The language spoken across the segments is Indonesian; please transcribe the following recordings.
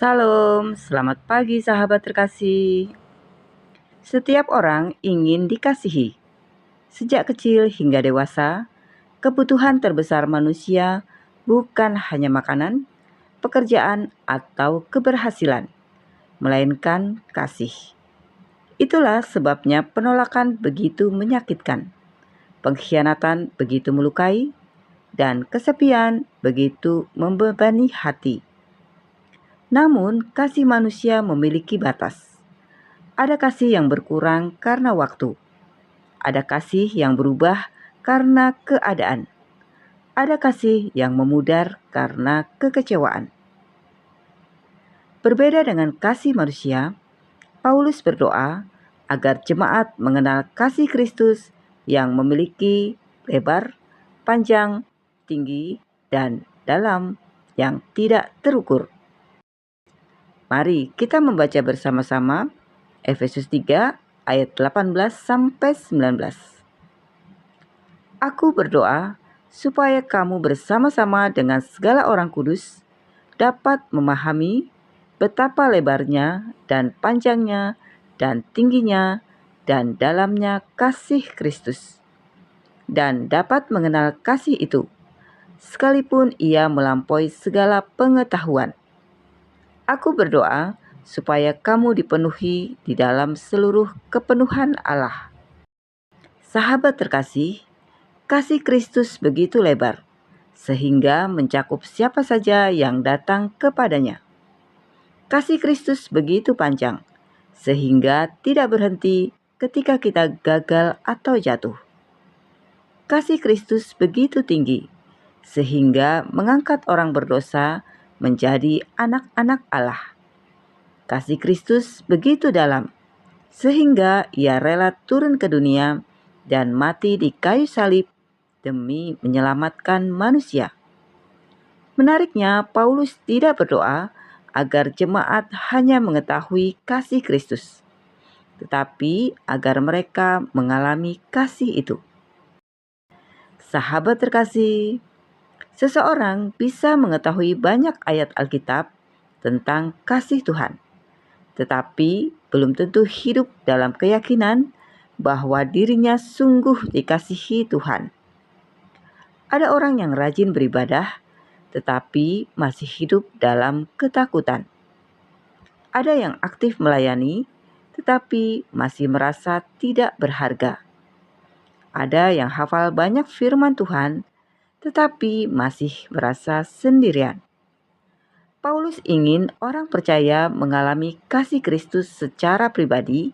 Salam, selamat pagi sahabat terkasih. Setiap orang ingin dikasihi. Sejak kecil hingga dewasa, kebutuhan terbesar manusia bukan hanya makanan, pekerjaan, atau keberhasilan, melainkan kasih. Itulah sebabnya penolakan begitu menyakitkan, pengkhianatan begitu melukai, dan kesepian begitu membebani hati. Namun, kasih manusia memiliki batas. Ada kasih yang berkurang karena waktu. Ada kasih yang berubah karena keadaan. Ada kasih yang memudar karena kekecewaan. Berbeda dengan kasih manusia, Paulus berdoa agar jemaat mengenal kasih Kristus yang memiliki lebar, panjang, tinggi, dan dalam yang tidak terukur. Mari kita membaca bersama-sama Efesus 3 ayat 18 sampai 19. Aku berdoa supaya kamu bersama-sama dengan segala orang kudus dapat memahami betapa lebarnya dan panjangnya dan tingginya dan dalamnya kasih Kristus, dan dapat mengenal kasih itu, sekalipun ia melampaui segala pengetahuan. Aku berdoa supaya kamu dipenuhi di dalam seluruh kepenuhan Allah. Sahabat terkasih, kasih Kristus begitu lebar, sehingga mencakup siapa saja yang datang kepadanya. Kasih Kristus begitu panjang, sehingga tidak berhenti ketika kita gagal atau jatuh. Kasih Kristus begitu tinggi, sehingga mengangkat orang berdosa menjadi anak-anak Allah. Kasih Kristus begitu dalam, sehingga ia rela turun ke dunia dan mati di kayu salib demi menyelamatkan manusia. Menariknya, Paulus tidak berdoa agar jemaat hanya mengetahui kasih Kristus, tetapi agar mereka mengalami kasih itu. Sahabat terkasih, seseorang bisa mengetahui banyak ayat Alkitab tentang kasih Tuhan, tetapi belum tentu hidup dalam keyakinan bahwa dirinya sungguh dikasihi Tuhan. Ada orang yang rajin beribadah, tetapi masih hidup dalam ketakutan. Ada yang aktif melayani, tetapi masih merasa tidak berharga. Ada yang hafal banyak firman Tuhan, tetapi masih merasa sendirian. Paulus ingin orang percaya mengalami kasih Kristus secara pribadi,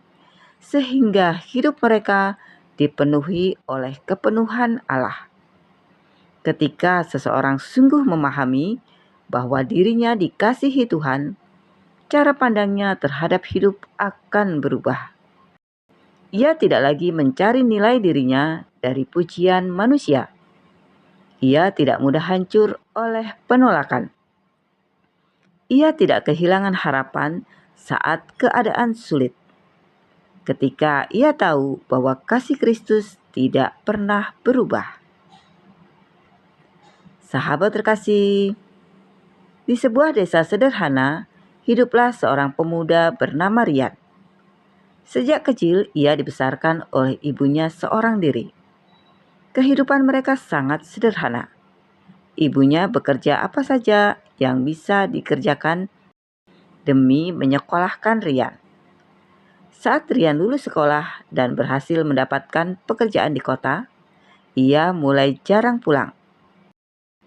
sehingga hidup mereka dipenuhi oleh kepenuhan Allah. Ketika seseorang sungguh memahami bahwa dirinya dikasihi Tuhan, cara pandangnya terhadap hidup akan berubah. Ia tidak lagi mencari nilai dirinya dari pujian manusia. Ia tidak mudah hancur oleh penolakan. Ia tidak kehilangan harapan saat keadaan sulit. Ketika ia tahu bahwa kasih Kristus tidak pernah berubah. Sahabat terkasih, di sebuah desa sederhana, hiduplah seorang pemuda bernama Rian. Sejak kecil, ia dibesarkan oleh ibunya seorang diri. Kehidupan mereka sangat sederhana. Ibunya bekerja apa saja yang bisa dikerjakan demi menyekolahkan Rian. Saat Rian lulus sekolah dan berhasil mendapatkan pekerjaan di kota, ia mulai jarang pulang.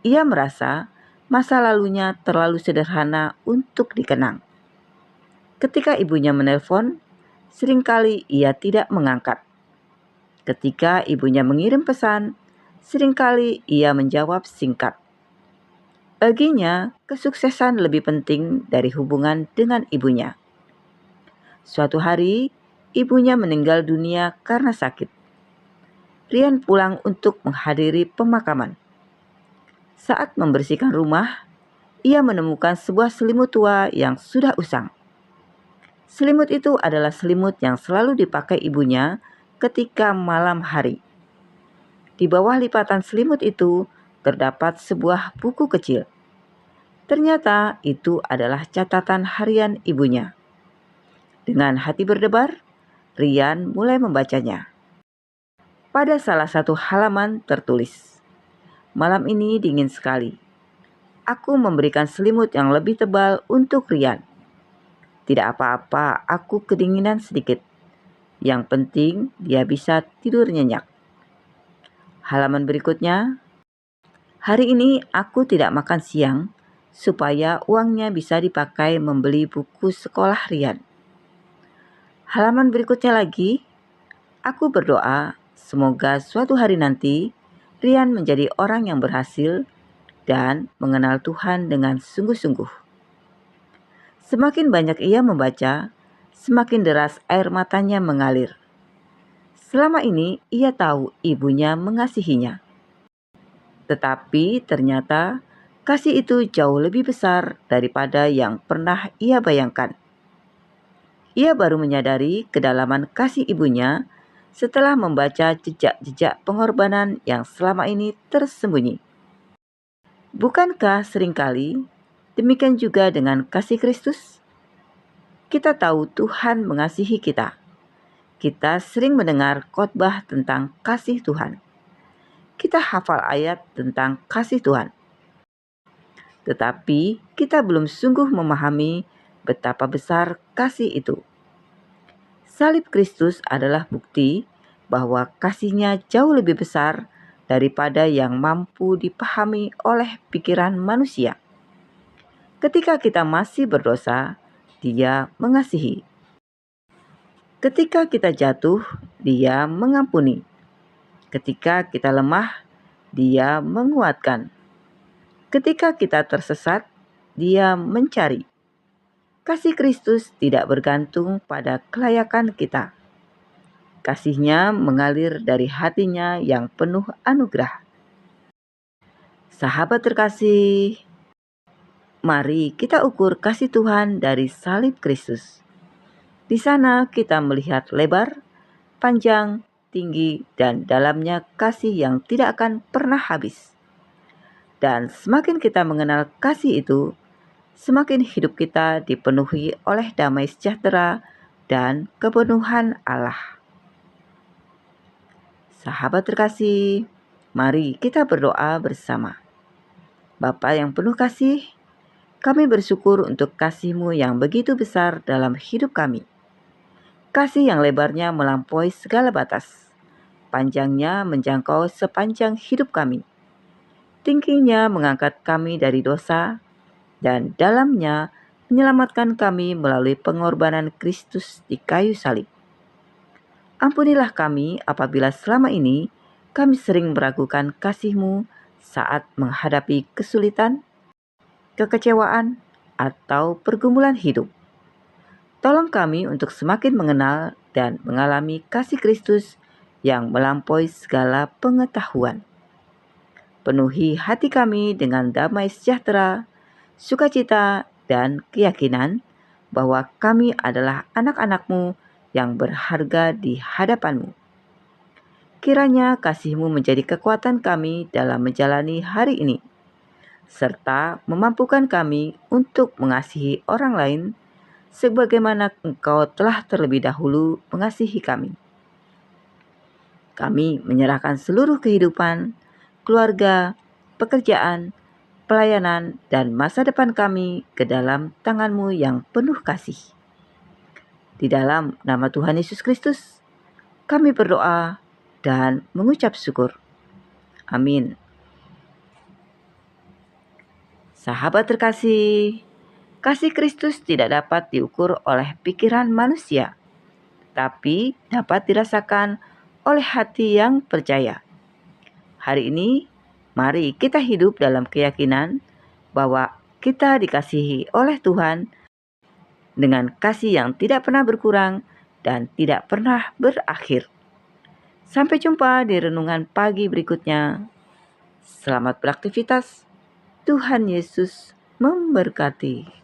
Ia merasa masa lalunya terlalu sederhana untuk dikenang. Ketika ibunya menelpon, seringkali ia tidak mengangkat. Ketika ibunya mengirim pesan, seringkali ia menjawab singkat. Baginya, kesuksesan lebih penting dari hubungan dengan ibunya. Suatu hari, ibunya meninggal dunia karena sakit. Rian pulang untuk menghadiri pemakaman. Saat membersihkan rumah, ia menemukan sebuah selimut tua yang sudah usang. Selimut itu adalah selimut yang selalu dipakai ibunya ketika malam hari. Di bawah lipatan selimut itu terdapat sebuah buku kecil. Ternyata itu adalah catatan harian ibunya. Dengan hati berdebar, Rian mulai membacanya. Pada salah satu halaman tertulis, "Malam ini dingin sekali. Aku memberikan selimut yang lebih tebal untuk Rian. Tidak apa-apa, aku kedinginan sedikit. Yang penting dia bisa tidur nyenyak." Halaman berikutnya, "Hari ini aku tidak makan siang supaya uangnya bisa dipakai membeli buku sekolah Rian." Halaman berikutnya lagi, "Aku berdoa semoga suatu hari nanti Rian menjadi orang yang berhasil dan mengenal Tuhan dengan sungguh-sungguh." Semakin banyak ia membaca, semakin deras air matanya mengalir. Selama ini ia tahu ibunya mengasihinya. Tetapi ternyata kasih itu jauh lebih besar daripada yang pernah ia bayangkan. Ia baru menyadari kedalaman kasih ibunya setelah membaca jejak-jejak pengorbanan yang selama ini tersembunyi. Bukankah seringkali demikian juga dengan kasih Kristus? Kita tahu Tuhan mengasihi kita. Kita sering mendengar khotbah tentang kasih Tuhan. Kita hafal ayat tentang kasih Tuhan. Tetapi kita belum sungguh memahami betapa besar kasih itu. Salib Kristus adalah bukti bahwa kasih-Nya jauh lebih besar daripada yang mampu dipahami oleh pikiran manusia. Ketika kita masih berdosa, Dia mengasihi. Ketika kita jatuh, Dia mengampuni. Ketika kita lemah, Dia menguatkan. Ketika kita tersesat, Dia mencari. Kasih Kristus tidak bergantung pada kelayakan kita. Kasih-Nya mengalir dari hati-Nya yang penuh anugerah. Sahabat terkasih, mari kita ukur kasih Tuhan dari salib Kristus. Di sana kita melihat lebar, panjang, tinggi, dan dalamnya kasih yang tidak akan pernah habis. Dan semakin kita mengenal kasih itu, semakin hidup kita dipenuhi oleh damai sejahtera dan kepenuhan Allah. Sahabat terkasih, mari kita berdoa bersama. Bapa yang penuh kasih, kami bersyukur untuk kasih-Mu yang begitu besar dalam hidup kami. Kasih yang lebarnya melampaui segala batas, panjangnya menjangkau sepanjang hidup kami, tingginya mengangkat kami dari dosa, dan dalamnya menyelamatkan kami melalui pengorbanan Kristus di kayu salib. Ampunilah kami apabila selama ini kami sering meragukan kasih-Mu saat menghadapi kesulitan, kekecewaan, atau pergumulan hidup. Tolong kami untuk semakin mengenal dan mengalami kasih Kristus yang melampaui segala pengetahuan. Penuhi hati kami dengan damai sejahtera, sukacita, dan keyakinan bahwa kami adalah anak-anak-Mu yang berharga di hadapan-Mu. Kiranya kasih-Mu menjadi kekuatan kami dalam menjalani hari ini, serta memampukan kami untuk mengasihi orang lain sebagaimana Engkau telah terlebih dahulu mengasihi kami. Kami menyerahkan seluruh kehidupan, keluarga, pekerjaan, pelayanan, dan masa depan kami ke dalam tangan-Mu yang penuh kasih. Di dalam nama Tuhan Yesus Kristus, kami berdoa dan mengucap syukur. Amin. Sahabat terkasih, kasih Kristus tidak dapat diukur oleh pikiran manusia, tapi dapat dirasakan oleh hati yang percaya. Hari ini, mari kita hidup dalam keyakinan bahwa kita dikasihi oleh Tuhan dengan kasih yang tidak pernah berkurang dan tidak pernah berakhir. Sampai jumpa di renungan pagi berikutnya. Selamat beraktivitas. Tuhan Yesus memberkati.